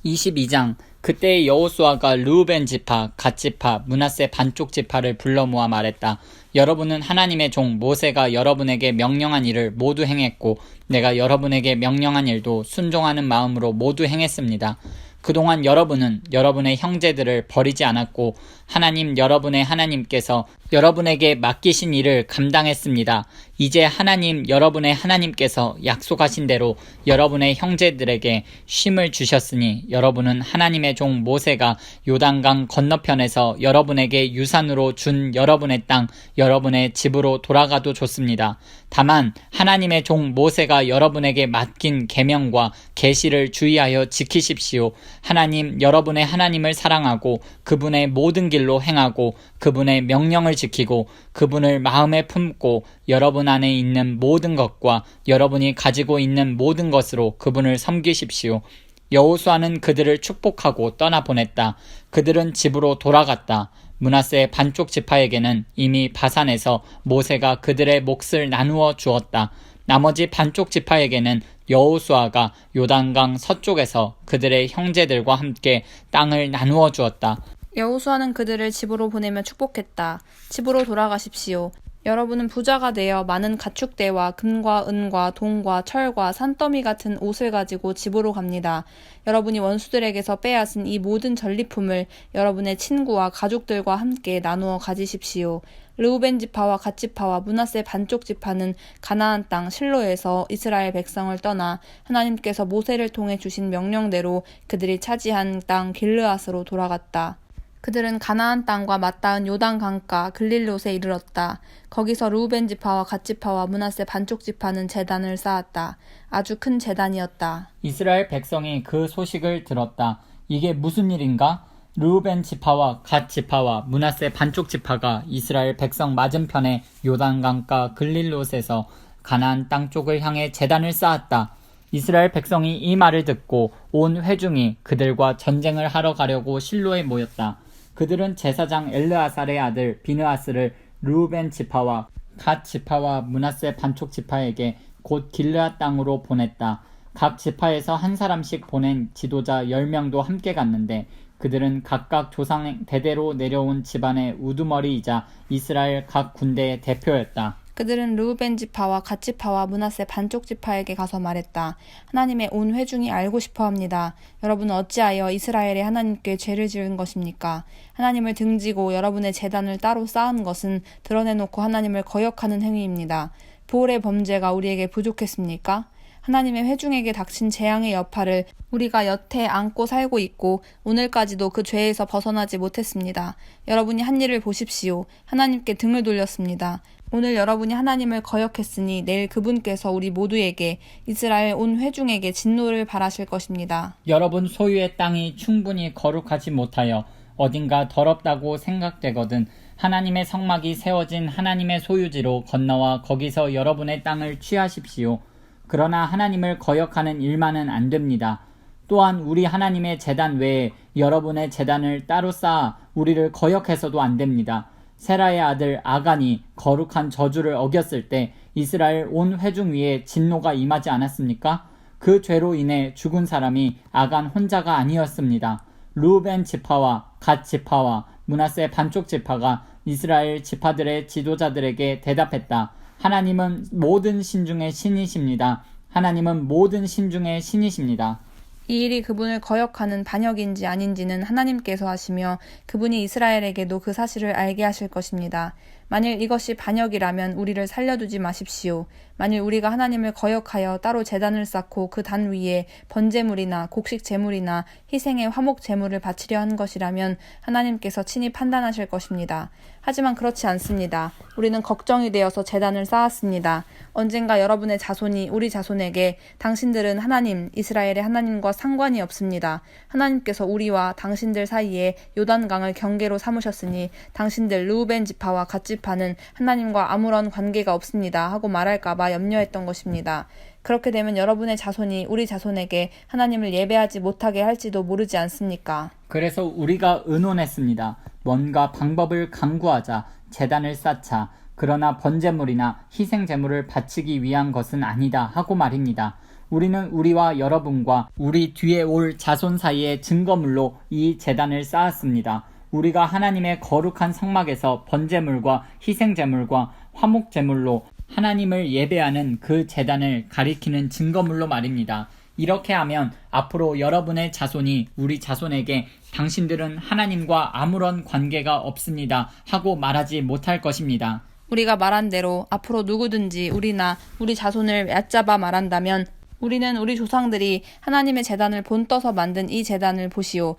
22장. 그때 여호수아가 르우벤 지파, 갓 지파, 므낫세 반쪽 지파를 불러 모아 말했다. 여러분은 하나님의 종 모세가 여러분에게 명령한 일을 모두 행했고 내가 여러분에게 명령한 일도 순종하는 마음으로 모두 행했습니다. 그동안 여러분은 여러분의 형제들을 버리지 않았고 하나님 여러분의 하나님께서 여러분에게 맡기신 일을 감당했습니다. 이제 하나님 여러분의 하나님께서 약속하신 대로 여러분의 형제들에게 쉼을 주셨으니 여러분은 하나님의 종 모세가 요단강 건너편에서 여러분에게 유산으로 준 여러분의 땅, 여러분의 집으로 돌아가도 좋습니다. 다만 하나님의 종 모세가 여러분에게 맡긴 계명과 계시를 주의하여 지키십시오. 하나님 여러분의 하나님을 사랑하고 그분의 모든 길로 행하고 그분의 명령을 지키고 그분을 마음에 품고 여러분 안에 있는 모든 것과 여러분이 가지고 있는 모든 것으로 그분을 섬기십시오. 여호수아는 그들을 축복하고 떠나보냈다. 그들은 집으로 돌아갔다. 므낫세 반쪽 지파에게는 이미 바산에서 모세가 그들의 몫을 나누어 주었다. 나머지 반쪽 지파에게는 여호수아가 요단강 서쪽에서 그들의 형제들과 함께 땅을 나누어 주었다. 여호수아는 그들을 집으로 보내며 축복했다. 집으로 돌아가십시오. 여러분은 부자가 되어 많은 가축대와 금과 은과 동과 철과 산더미 같은 옷을 가지고 집으로 갑니다. 여러분이 원수들에게서 빼앗은 이 모든 전리품을 여러분의 친구와 가족들과 함께 나누어 가지십시오. 르우벤 지파와 갓 지파와 므낫세 반쪽 지파는 가나안 땅 실로에서 이스라엘 백성을 떠나 하나님께서 모세를 통해 주신 명령대로 그들이 차지한 땅 길르앗으로 돌아갔다. 그들은 가나안 땅과 맞닿은 요단 강가 글릴롯에 이르렀다. 거기서 르우벤 지파와 갓 지파와 므낫세 반쪽 지파는 제단을 쌓았다. 아주 큰 제단이었다. 이스라엘 백성이 그 소식을 들었다. 이게 무슨 일인가? 르우벤 지파와 갓 지파와 므낫세 반쪽 지파가 이스라엘 백성 맞은편의 요단강가 글릴롯에서 가나안 땅 쪽을 향해 제단을 쌓았다. 이스라엘 백성이 이 말을 듣고 온 회중이 그들과 전쟁을 하러 가려고 실로에 모였다. 그들은 제사장 엘르아살의 아들 비느하스를 르우벤 지파와 갓 지파와 므낫세 반쪽 지파에게 곧 길르앗 땅으로 보냈다. 각 지파에서 한 사람씩 보낸 지도자 10명도 함께 갔는데 그들은 각각 조상 대대로 내려온 집안의 우두머리이자 이스라엘 각 군대의 대표였다. 그들은 르우벤 지파와 갓 지파와 므낫세 반쪽 지파에게 가서 말했다. 하나님의 온 회중이 알고 싶어합니다. 여러분은 어찌하여 이스라엘의 하나님께 죄를 지은 것입니까? 하나님을 등지고 여러분의 제단을 따로 쌓은 것은 드러내놓고 하나님을 거역하는 행위입니다. 보홀의 범죄가 우리에게 부족했습니까? 하나님의 회중에게 닥친 재앙의 여파를 우리가 여태 안고 살고 있고 오늘까지도 그 죄에서 벗어나지 못했습니다. 여러분이 한 일을 보십시오. 하나님께 등을 돌렸습니다. 오늘 여러분이 하나님을 거역했으니 내일 그분께서 우리 모두에게 이스라엘 온 회중에게 진노를 발하실 것입니다. 여러분 소유의 땅이 충분히 거룩하지 못하여 어딘가 더럽다고 생각되거든 하나님의 성막이 세워진 하나님의 소유지로 건너와 거기서 여러분의 땅을 취하십시오. 그러나 하나님을 거역하는 일만은 안 됩니다. 또한 우리 하나님의 제단 외에 여러분의 제단을 따로 쌓아 우리를 거역해서도 안 됩니다. 세라의 아들 아간이 거룩한 저주를 어겼을 때 이스라엘 온 회중 위에 진노가 임하지 않았습니까? 그 죄로 인해 죽은 사람이 아간 혼자가 아니었습니다. 르우벤 지파와 갓 지파와 므낫세 반쪽 지파가 이스라엘 지파들의 지도자들에게 대답했다. 하나님은 모든 신 중에 신이십니다. 하나님은 모든 신 중에 신이십니다. 이 일이 그분을 거역하는 반역인지 아닌지는 하나님께서 하시며 그분이 이스라엘에게도 그 사실을 알게 하실 것입니다. 만일 이것이 반역이라면 우리를 살려두지 마십시오. 만일 우리가 하나님을 거역하여 따로 제단을 쌓고 그 단 위에 번제물이나 곡식 제물이나 희생의 화목 제물을 바치려 한 것이라면 하나님께서 친히 판단하실 것입니다. 하지만 그렇지 않습니다. 우리는 걱정이 되어서 제단을 쌓았습니다. 언젠가 여러분의 자손이 우리 자손에게 당신들은 하나님, 이스라엘의 하나님과 상관이 없습니다. 하나님께서 우리와 당신들 사이에 요단강을 경계로 삼으셨으니 당신들 르우벤 지파와 갓 지파는 하나님과 아무런 관계가 없습니다 하고 말할까봐 염려했던 것입니다. 그렇게 되면 여러분의 자손이 우리 자손에게 하나님을 예배하지 못하게 할지도 모르지 않습니까? 그래서 우리가 의논했습니다. 뭔가 방법을 강구하자. 제단을 쌓자. 그러나 번제물이나 희생제물을 바치기 위한 것은 아니다 하고 말입니다. 우리는 우리와 여러분과 우리 뒤에 올 자손 사이의 증거물로 이 제단을 쌓았습니다. 우리가 하나님의 거룩한 성막에서 번제물과 희생제물과 화목제물로 하나님을 예배하는 그 제단을 가리키는 증거물로 말입니다. 이렇게 하면 앞으로 여러분의 자손이 우리 자손에게 당신들은 하나님과 아무런 관계가 없습니다 하고 말하지 못할 것입니다. 우리가 말한 대로 앞으로 누구든지 우리나 우리 자손을 얕잡아 말한다면 우리는 우리 조상들이 하나님의 제단을 본떠서 만든 이 제단을 보시오.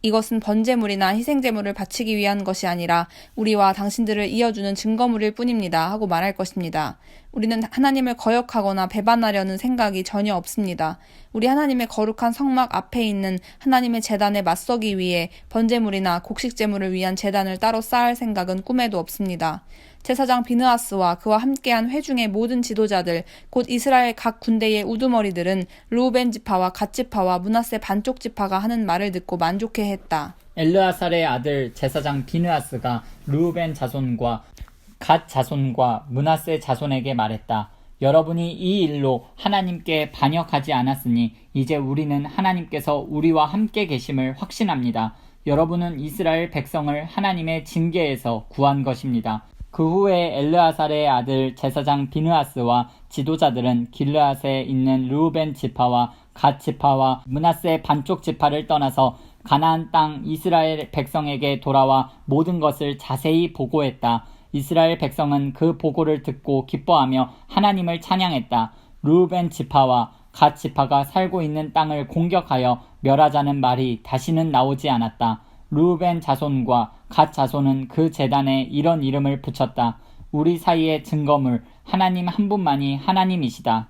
이것은 번제물이나 희생제물을 바치기 위한 것이 아니라 우리와 당신들을 이어주는 증거물일 뿐입니다 하고 말할 것입니다. 우리는 하나님을 거역하거나 배반하려는 생각이 전혀 없습니다. 우리 하나님의 거룩한 성막 앞에 있는 하나님의 제단에 맞서기 위해 번제물이나 곡식제물을 위한 제단을 따로 쌓을 생각은 꿈에도 없습니다. 제사장 비느하스와 그와 함께한 회중의 모든 지도자들, 곧 이스라엘 각 군대의 우두머리들은 르우벤 지파와 갓 지파와 므낫세 반쪽 지파가 하는 말을 듣고 만족해했다. 엘르아살의 아들 제사장 비느하스가 르우벤 자손과 갓 자손과 므낫세 자손에게 말했다. 여러분이 이 일로 하나님께 반역하지 않았으니 이제 우리는 하나님께서 우리와 함께 계심을 확신합니다. 여러분은 이스라엘 백성을 하나님의 징계에서 구한 것입니다. 그 후에 엘르아살의 아들 제사장 비느하스와 지도자들은 길르앗에 있는 르우벤 지파와 갓 지파와 므낫세 반쪽 지파를 떠나서 가나안 땅 이스라엘 백성에게 돌아와 모든 것을 자세히 보고했다. 이스라엘 백성은 그 보고를 듣고 기뻐하며 하나님을 찬양했다. 르우벤 지파와 갓 지파가 살고 있는 땅을 공격하여 멸하자는 말이 다시는 나오지 않았다. 르우벤 자손과 갓 자손은 그 제단에 이런 이름을 붙였다. 우리 사이의 증거물, 하나님 한 분만이 하나님이시다.